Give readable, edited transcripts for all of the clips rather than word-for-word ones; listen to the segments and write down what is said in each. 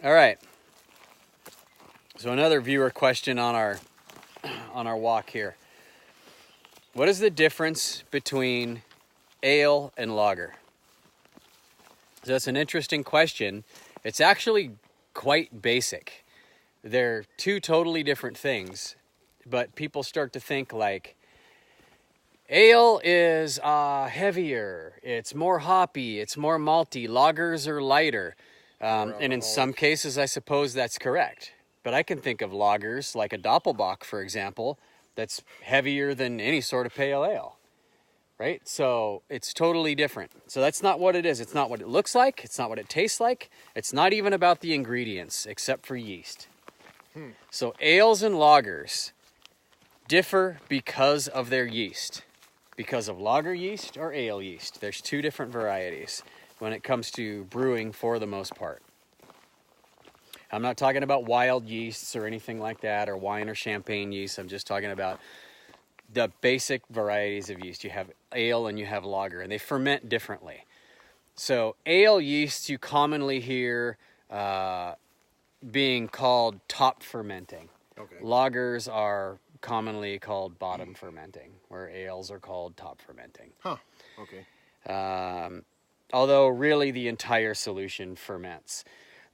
All right. So another viewer question on our walk here. What is the difference between ale and lager? So that's an interesting question. It's actually quite basic. They're two totally different things, but people start to think like ale is heavier, it's more hoppy, it's more malty. Lagers are lighter. And in some cases, I suppose that's correct. But I can think of lagers like a Doppelbock, for example, that's heavier than any sort of pale ale, right? So it's totally different. So that's not what it is. It's not what it looks like. It's not what it tastes like. It's not even about the ingredients, except for yeast. So ales and lagers differ because of their yeast. Because of lager yeast or ale yeast. There's two different varieties when it comes to brewing for the most part. I'm not talking about wild yeasts or anything like that, or wine or champagne yeast. I'm just talking about the basic varieties of yeast. You have ale and you have lager, and they ferment differently. So ale yeasts you commonly hear being called top fermenting. Okay. Lagers are commonly called bottom fermenting, where ales are called top fermenting. Huh. Okay. Although really the entire solution ferments.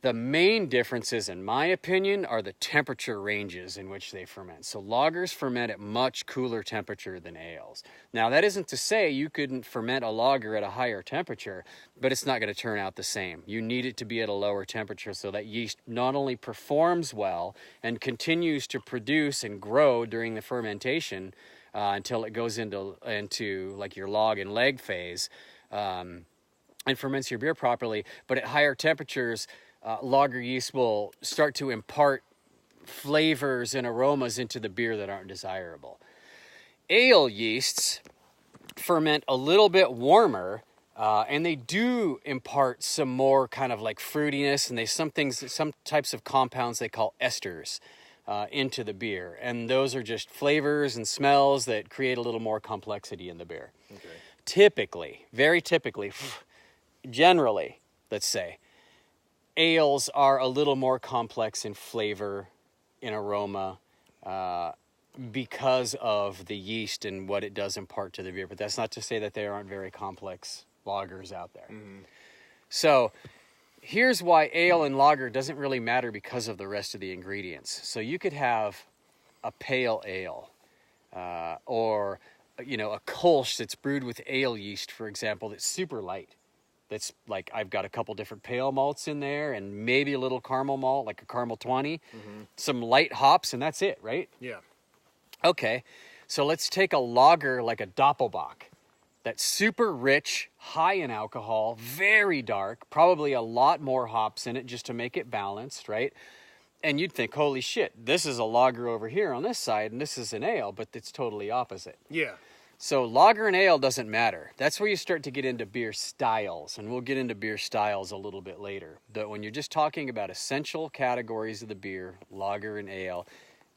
The main differences, in my opinion, are the temperature ranges in which they ferment. So lagers ferment at much cooler temperature than ales. Now, that isn't to say you couldn't ferment a lager at a higher temperature, but it's not going to turn out the same. You need it to be at a lower temperature so that yeast not only performs well and continues to produce and grow during the fermentation until it goes into like your log and leg phase, and ferments your beer properly, but at higher temperatures, lager yeast will start to impart flavors and aromas into the beer that aren't desirable. Ale yeasts ferment a little bit warmer, and they do impart some more kind of like fruitiness, and some types of compounds they call esters into the beer, and those are just flavors and smells that create a little more complexity in the beer. Okay. Typically, very typically, generally, let's say, ales are a little more complex in flavor, in aroma, because of the yeast and what it does impart to the beer. But that's not to say that there aren't very complex lagers out there. Mm-hmm. So here's why ale and lager doesn't really matter because of the rest of the ingredients. So you could have a pale ale, or a Kolsch that's brewed with ale yeast, for example, that's super light. That's like, I've got a couple different pale malts in there and maybe a little caramel malt, like a caramel 20, some light hops, and that's it, right? Yeah. Okay, so let's take a lager like a Doppelbock. That's super rich, high in alcohol, very dark, probably a lot more hops in it just to make it balanced, right? And you'd think, holy shit, this is a lager over here on this side, and this is an ale, but it's totally opposite. Yeah. So lager and ale doesn't matter. That's where you start to get into beer styles, and we'll get into beer styles a little bit later. But when you're just talking about essential categories of the beer, lager and ale,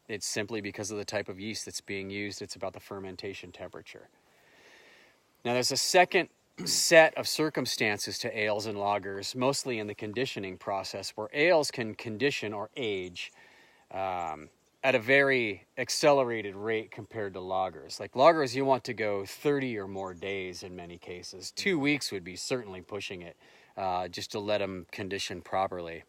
it's simply because of the type of yeast that's being used. It's about the fermentation temperature. Now, there's a second set of circumstances to ales and lagers, mostly in the conditioning process, where ales can condition or age at a very accelerated rate compared to lagers. Like lagers, you want to go 30 or more days in many cases. 2 weeks would be certainly pushing it, just to let them condition properly.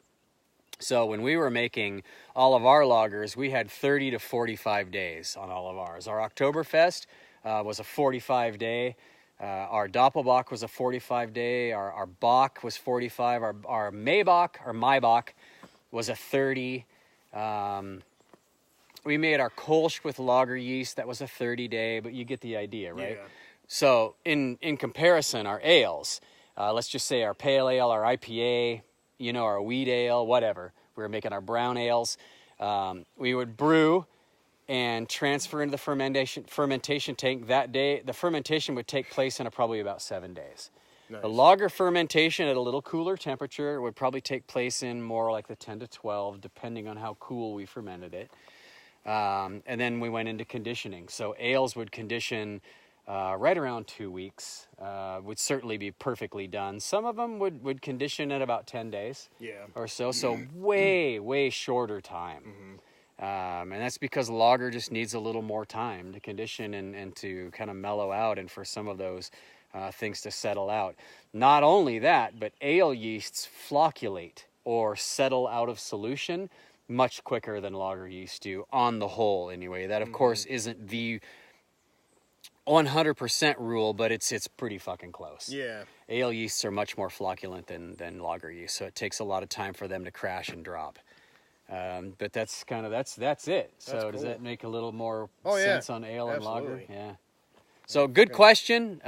So when we were making all of our lagers, we had 30 to 45 days on all of ours. Our Oktoberfest was a 45-day. Our Doppelbock was a 45-day. Our Bock was 45. Our Maibock was a 30. We made our Kolsch with lager yeast. That was a 30-day, but you get the idea, right? Yeah. So in comparison, our ales, let's just say our pale ale, our IPA, our wheat ale, whatever. We were making our brown ales. We would brew and transfer into the fermentation tank that day. The fermentation would take place in probably about 7 days. Nice. The lager fermentation at a little cooler temperature would probably take place in more like the 10 to 12, depending on how cool we fermented it. And then we went into conditioning. So ales would condition right around 2 weeks would certainly be perfectly done. Some of them would condition at about 10 days or so. So way shorter time. And that's because lager just needs a little more time to condition and to kind of mellow out and for some of those things to settle out. Not only that, but ale yeasts flocculate or settle out of solution much quicker than lager yeast do, on the whole anyway. That, of course, isn't the 100% rule, but it's pretty fucking close. Yeah. Ale yeasts are much more flocculent than lager yeast, so it takes a lot of time for them to crash and drop. But that's kind of that's it. So cool. Does that make a little more Oh, yeah. sense on ale and lager? Absolutely. Yeah. So good question.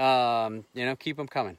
Keep them coming.